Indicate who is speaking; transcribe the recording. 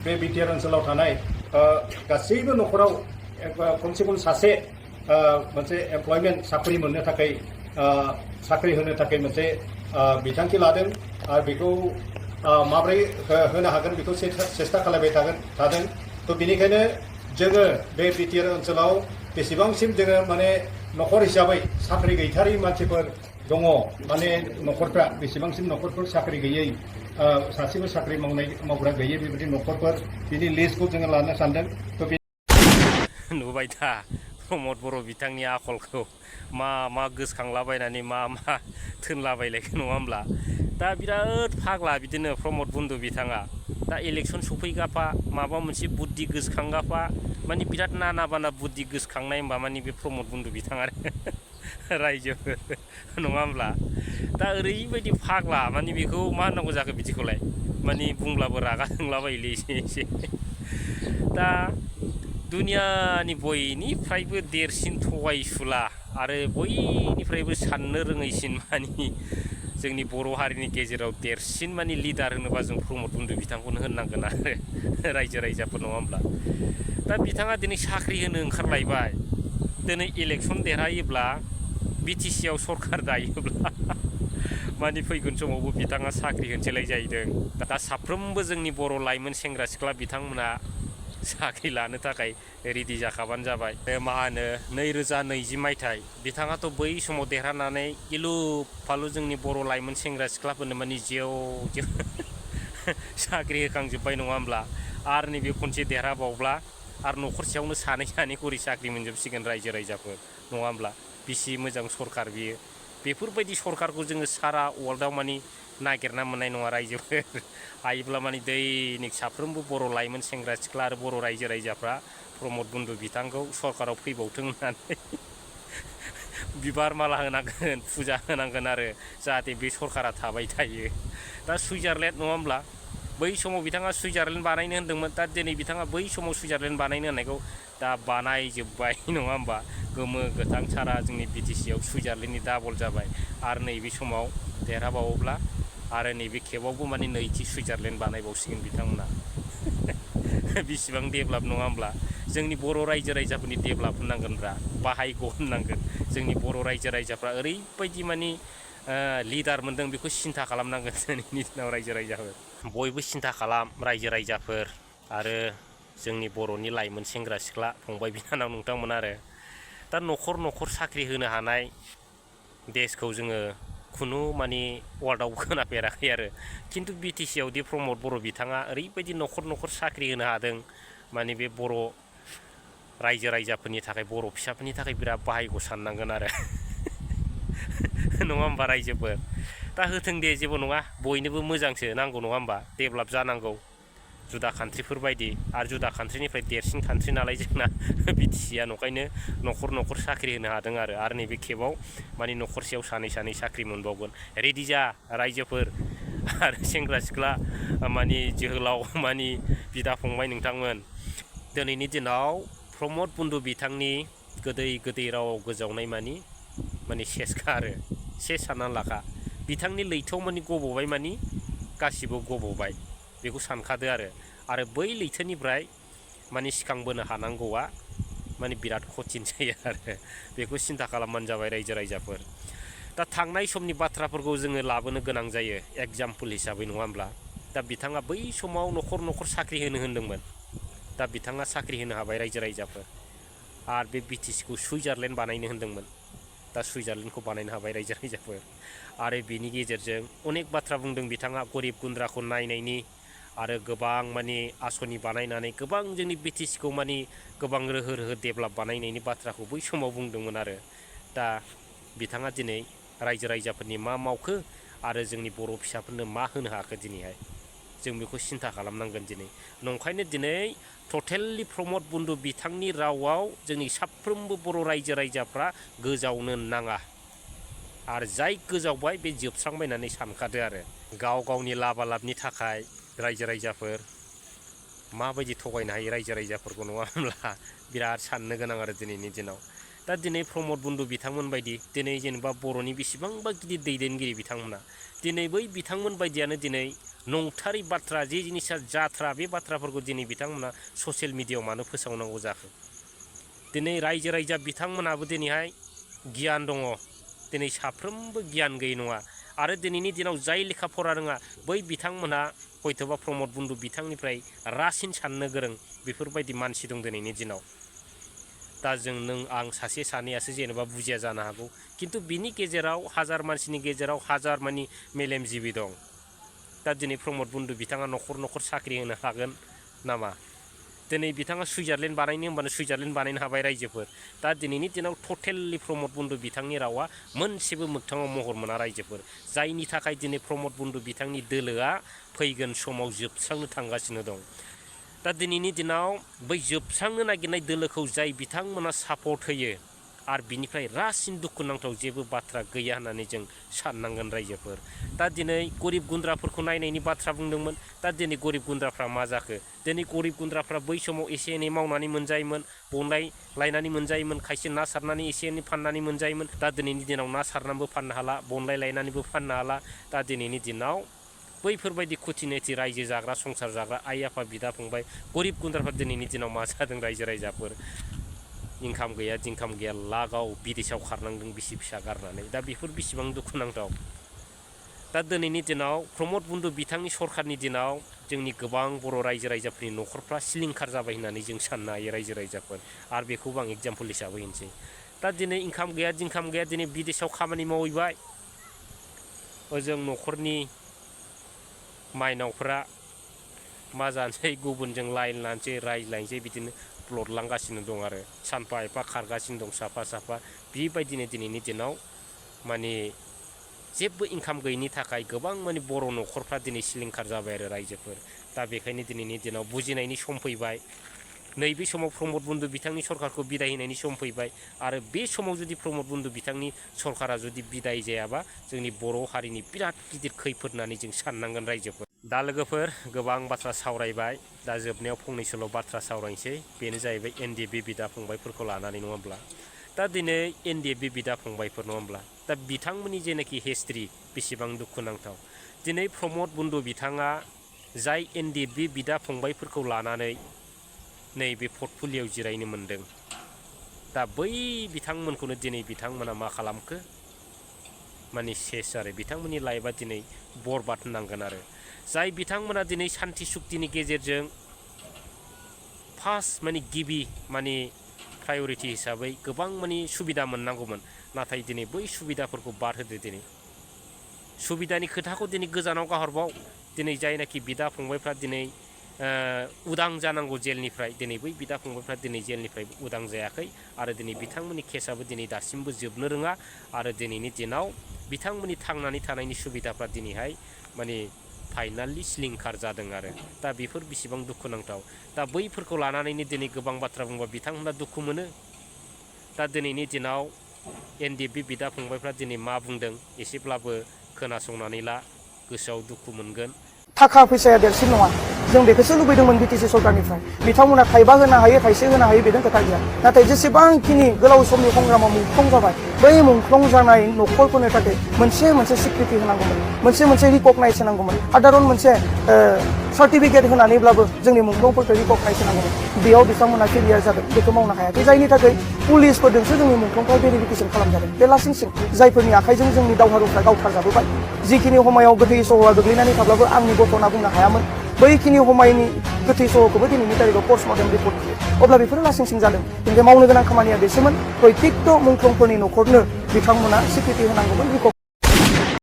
Speaker 1: बे बिटिआर ओनसोलाव थानाय गासैबो नखराव खमसे खम सासे मोनसे एमप्लयमेन्ट साख्रि मोननो थाखाय साख्रि होनो थाखाय मोनसे बिथांखि लादों आरो बेखौ माबोरै होनो हागोन बेखौ सेस्था खालामबाय थादों थ' बेनिखायनो जोङो बे बिटिआर ओनसोलाव बेसेबांसिम जोङो माने नखर हिसाबै साख्रि गैथारि मानसिफोर दङ माने नखरफ्रा बेसेबांसिम नखरफोर साख्रि गैयै सासेबो साख्रि मावग्रा गैयै बेबायदि नखरफोर बिनि लिस्टखौ जोङो लानो सानदों थ'
Speaker 2: नुबाय दा प्रमद बर' बिथांनि आखलखौ मा गोसोखांलाबायनानै मा थोनलाबायलायखो नङा होमब्ला दा बिराद फाग्ला बिदिनो प्रमद बन्धु बिथाङा दा इलेक्सन सफैगाफा माबा मोनसे बुद्धि गोसोखांगाफा माने बिराद नाना बाना बुद्धि गोसोखांनाय होमबा माने बे प्रमद बन्धु बिथाङा रायजोफोर नङा होमब्ला दा ओरैबायदि फाग्ला माने बेखौ मा होननांगौ जाखो बिदिखौलाय माने बुंब्लाबो रागा जोंलाबायोलै एसे दा दुनियानि बयनिफ्रायबो देरसिन थगायसुला आरो बयनिफ्रायबो साननो रोङैसिन माने जोंनि बर' हारिनि गेजेराव देरसिन माने लिडार होनोबा जों प्रमद बन्धु बिथांखौनो होननांगोन आरो रायजो राजाफोर नङा होमब्ला दा बिथाङा दिनै साख्रि होनो ओंखारलायबाय दिनै इलेक्सन देरहायोब्ला BTC आव सरकार दायोब्ला माने फैगोन समावबो बिथाङा साख्रि होनसैलाय जाहैदों दा साफ्रोमबो जोंनि बर' लाइमोन सेंग्रा सिख्ला बिथांमोना साख्रि लानो थाखाय रेडि जाखाबानो जाबाय मा होनो 2020 मायथाइ बिथाङाथ' बै समाव देरहानानै गिलु फालु जोंनि बर' लाइमोन सेंग्रा सिख्लाफोरनो माने जेव साख्रि होखांजोब्बाय नङा होमब्ला आरो नैबे खनसे देरहाबावब्ला आरो न'खरसेयावनो सानै खरि साख्रि मोनजोबसिगोन रायजो राजाफोर नङा होमब्ला बिसि मोजां सरकार बियो बेफोरबायदि सरकारखौ जोङो सारा वर्ल्डआव माने नागिरना मोननाय नङा रायजोफोर हायोब्ला माने दैनिक साफ्रोमबो बर' लाइमोन सेंग्रा सिख्ला आरो बर' रायजो राजाफ्रा प्रमद बन्धु बिथांखौ सरकाराव फैबावथों होननानै बिबार माला होनांगोन फुजा होनांगोन आरो जाहाथे बे सरकारा थाबाय थायो दा सुइजारलेण्ड नङा होमब्ला बै समाव बिथाङा सुइजारलेण्ड बानायनो होन्दोंमोन दा दिनै बिथाङा बै समाव सुइजारलेण्ड बानायनो होननायखौ दा बानायजोब्बाय नङा होमबा गोमो गोथां सारा जोंनि BTC आव सुइजारलेण्डनि डाबल जाबाय आरो नैबे समाव देरहाबावोब्ला आरो नैबे खेबावबो माने नैथि सुइजारलेण्ड बानायबावसिगोन बिथांमोना बिसिबां डेभेलप नङा होमब्ला जोंनि बर' रायजो राजाफोरनि डेभेलप होननांगोनब्रा बाहायग' होननांगोन जोंनि बर' रायजो राजाफ्रा ओरैबायदि माने लिडार मोनदों बेखौ सिन्था खालामनांगोन दिनैनि दिनाव रायजो राजाफोर बयबो सिन्था खालाम रायजो राजाफोर आरो जोंनि बर'नि लाइमोन सेंग्रा सिख्ला फंबाय बिनानाव नोंथांमोन आरो दा न'खर न'खर साख्रि होनो हानाय देशखौ जोङो खुनु माने वार्डआव खोनाफेराखै आरो खिन्थु BTC आव दि प्रमद बर' बिथाङा ओरैबायदि न'खर न'खर साख्रि होनो हादों माने बे बर' रायजो राजाफोरनि थाखाय बर' फिसाफोरनि थाखाय बिराद बाहायग' साननांगोन आरो नङा होमबा रायजोफोर दा होथों दे जेबो नङा बयनोबो मोजांसो नांगौ नङा होमबा डेभेलप जानांगौ जुदा कान्ट्रिफोर बायदि आरो जुदा कान्ट्रिनिफ्राय देरसिन कान्ट्रि नालाय जोंना BTC आ नंखायनो न'खर न'खर साख्रि होनो हादों आरो नैबे खेबाव माने न'खरसेयाव सानै साख्रि मोनबावगोन रेडि जा रायजोफोर आरो सेंग्रा सिख्ला माने जोहोलाव माने बिदा फंबाय नोंथांमोन दिनैनि दिनाव प्रमद बन्धु बिथांनि गोदै रावाव गोजावनाय माने सेसखा आरो सेस साननानै लाखा बिथांनि लैथोआव माने गब'बाय माने गासिबो गब'बाय बेखौ सानखादो आरो बै लैथोनिफ्राय माने सिखांबोनो हानांगौआ माने बिराद कठिन जायो आरो बेखौ सिन्था खालामबानो जाबाय रायजो राजाफोर दा थांनाय समनि बाथ्राफोरखौ जोङो लाबोनो गोनां जायो एग्जाम्पोल हिसाबै नङा होमब्ला दा बिथाङा बै समाव न'खर न'खर साख्रि होनो होन्दोंमोन दा बिथाङा साख्रि होनो हाबाय रायजो राजाफोर आरो बे BTC खौ सुइजारलेण्ड बानायनो होन्दोंमोन दा सुइजारलेण्डखौ बानायनो हाबाय रायजो राजाफोर आरो बेनि गेजेरजों अनेक बाथ्रा बुंदों बिथाङा गरिब गुन्द्राखौ नायनायनि आरो गोबां माने आसनि बानायनानै गोबां जोंनि BTC खौ माने गोबां रोहो डेभेलप बानायनायनि बाथ्राखौ बै समाव बुंदोंमोन आरो दा बिथाङा दिनै रायजो राजाफोरनि मा मावखो आरो जोंनि बर' फिसाफोरनो मा होनो हाखो दिनैहाय जों बेखौ सिन्था खालामनांगोन दिनै नंखायनो दिनै टटेलि प्रमद बन्धु बिथांनि रावाव जोंनि साफ्रोमबो बर' रायजो राजाफ्रा गोजावनो नाङा आरो जाय गोजावबाय बे जोबस्रांबायनानै सानखादो आरो गावनि लाबा लाबनि थाखाय रायजो राजाफोर माबायदि थगायनो हायो रायजो राजाफोरखौ नङा होमब्ला बिराद साननो गोनां आरो दिनैनि दिनाव दा दिनै प्रमद बन्धु बिथांमोन बायदि दिनै जेनेबा बर'नि बेसेबांबा गिदिर दैदेनगिरि बिथांमोना दिनै बै बिथांमोन बायदियानो दिनै नंथारै बाथ्रा जे जिनिसा जाथ्रा बे बाथ्राफोरखौ दिनै बिथांमोना ससियेल मिडियायाव मानो फोसावनांगौ जाखो दिनै रायजो राजा बिथांमोनाबो दिनैहाय गियान दङ दिनै साफ्रोमबो गियान गैयै नङा आरो दिनैनि दिनाव जाय लेखा फरा रोङा बै बिथांमोना हयथ'बा प्रमद बन्धु बिथांनिफ्राय रासिन साननो गोरों बेफोरबायदि मानसि दं दिनैनि दिनाव दा जों नों आं सासे सानैयासो जेनेबा बुजिया जानो हागौ खिन्थु बिनि गेजेराव हाजार मानसिनि गेजेराव हाजार मानि मेलेमजिबि दं दा दिनै प्रमद बन्धु बिथाङा नखर नखर साख्रि होनो हागोन नामा दिनै बिथाङा सुइजारलेण्ड बानायनो होनबानो सुइजारलेण्ड बानायनो हाबाय रायजोफोर दा दिनैनि दिनाव टटेलि प्रमद बन्धु बिथांनि रावा मोनसेबो मोगथाङाव महर मोना रायजोफोर जायनि थाखाय दिनै प्रमद बन्धु बिथांनि दोलोआ फैगोन समाव जोबस्रांनो थांगासिनो दं दा दिनैनि दिनाव बै जोबस्रांनो नागिरनाय दोलोखौ जाय बिथांमोना सापर्ट होयो आरो बिनिफ्राय रासिन दुखुनांथाव जेबो बाथ्रा गैया होननानै जों साननांगोन रायजोफोर दा दिनै गरिब गुन्द्राफोरखौ नायनायनि बाथ्रा बुंदोंमोन दा दिनै गरिब गुन्द्राफ्रा मा जाखो दिनै गरिब गुन्द्राफ्रा बै समाव एसे एनै मावनानै मोनजायोमोन बनलाय लायनानै मोनजायोमोन खायसे ना सारनानै एसे एनै फाननानै मोनजायोमोन दा दिनैनि दिनाव ना सारनानैबो फाननो हाला बनलाय लायनानैबो फाननो हाला दा दिनैनि दिनाव बैफोरबायदि खुथिनेथि रायजो जाग्रा संसार जाग्रा आइ आफा बिदा फंबाय गरिब गुन्द्राफ्रा दिनैनि दिनाव मा जादों रायजो राजाफोर इनकाम गैया दिनकाम गैया लागाव बिदेशाव खारनांदों बिसि फिसा गारनानै दा बेफोर बेसेबां दुखुनांथाव दा दिनैनि दिनाव प्रमद बन्धु बिथांनि सरखारनि दिनाव जोंनि गोबां बर' रायजो राजाफोरनि न'खरफ्रा सिलिंखार जाबाय होननानै जों साननो हायो रायजो राजाफोर आरो बेखौबो आं एग्जाम्पल हिसाबै होनसै दा दिनै इनकाम गैया दिनकाम गैया दिनै बिदेशाव खामानि मावहैबाय ओजों न'खरनि माइनावफ्रा मा जानोसै गुबुनजों लाइन लानोसै रायज्लायनोसै बिदिनो ब्लदलांगासिनो दं आरो सानफा एफा खारगासिनो दं साफा साफा बेबायदिनो दिनैनि दिनाव माने जेबो इनकाम गैयिनि थाखाय गोबां माने बर' न'खरफ्रा दिनै सिलिंखार जाबाय आरो रायजोफोर दा बेखायनो दिनैनि दिनाव बुजिनायनि सम फैबाय नैबे समाव प्रमद बन्धु बिथांनि सरकारखौ बिदाय होनायनि सम फैबाय आरो बे समाव जुदि प्रमद बन्धु बिथांनि सरकारा जुदि बिदाय जायाबा जोंनि बर' हारिनि बिराद गिदिर खैफोद होननानै जों साननांगोन रायजोफोर दा लोगोफोर गोबां बाथ्रा सावरायबाय दा जोबनायाव फंनैसोल' बाथ्रा सावरायनोसै बेनो जाहैबाय एनडिएफबि बिदा फंबायफोरखौ लानानै नङा होमब्ला दा दिनै एनडिएफबि बिदा फंबायफोर नङा होमब्ला दा बिथांमोननि जेनाखि हिस्ट्रि बेसेबां दुखुनांथाव दिनै प्रमद बन्धु बिथाङा जाय एनडिएफबि बिदा फंबायफोरखौ लानानै नैबे पर्टफलिय'आव जिरायनो मोन्दों दा बै बिथांमोनखौनो दिनै बिथांमोना मा खालामखो माने सेस आरो बिथांमोननि लाइफआ दिनै बरबाद होनांगोन आरो जाय बिथांमोना दिनै सान्थि सुक्तिनि गेजेरजों फार्स्ट माने गिबि माने प्रायरिटि हिसाबै गोबां माने सुबिदा मोननांगौमोन नाथाय दिनै बै सुबिदाफोरखौ बाद होदो दिनै सुबिदानि खोथाखौ दिनै गोजानाव गाहरबाव दिनै जायनाखि बिदा फंबायफ्रा दिनै उदां जानांगौ जेलनिफ्राय दिनै बै बिदा फंबायफ्रा दिनै जेलनिफ्राय उदां जायाखै आरो दिनै बिथांमोननि केसआबो दिनै दासिमबो जोबनो रोङा आरो दिनैनि दिनाव बिथांमोननि थांनानै थानायनि सुबिदाफ्रा दिनैहाय माने फाइनालि सिलिंखार जादों आरो दा बेफोर बेसेबां दुखुनांथाव दा बैफोरखौ लानानैनो दिनै गोबां बाथ्रा बुंबा बिथांमोना दुखु मोनो दा दिनैनि दिनाव एनडिएफबि बिदा फंबायफ्रा दिनै मा बुंदों एसेब्लाबो खोनासंनानै ला गोसोआव दुखु मोनगोन
Speaker 3: थाखा फैसाया देरसिन नङा जों बेखौसो लुबैदोंमोन बिटिसि सरकारनिफ्राय बिथांमोना थाइबा होनो हायो थाइसे होनो हायो बेजों खोथा गैया नाथाय जेसेबांखिनि गोलाव समनि संग्रामाव मुंख्लं जाबाय बै मुंख्लं जानाय न'खरफोरनो थाखाय मोनसे सिक्रिटि होनांगौमोन मोनसे रिकगनाइज होनांगौमोन आदारन मोनसे सार्टिफिकेट होनानैब्लाबो जोंनि मुंख्लंफोरखौ रिकगनाइज होनांगौमोन बेयाव बिथांमोना फेलियार जादों बेखौ मावनो हायाखै जायनि थाखाय पुलिसफोरजोंसो जोंनि मुंख्लंखौ भेरिफिकेसन खालामजादों बे लासिंसिं जायफोरनि आखाइजों जोंनि दावहारुफ्रा गावथारजाबोबाय जिखिनि समायाव गोथै सहआ गोग्लैनानै थाब्लाबो आंनि गथ' होनना बुंनो हायामोन बैखिनि समायनि गोथै सहखौबो दिनैनि तारिखाव पस्टमर्टेम रिपर्ट होयो अब्ला बेफोरो लासिंसिं जादों बेनिफ्राय मावनो गोनां खामानिया बेसोमोन प्रत्येक मुंख्लंफोरनि न'खरनो बिथांमोना सिक्रिटि होनांगौमोन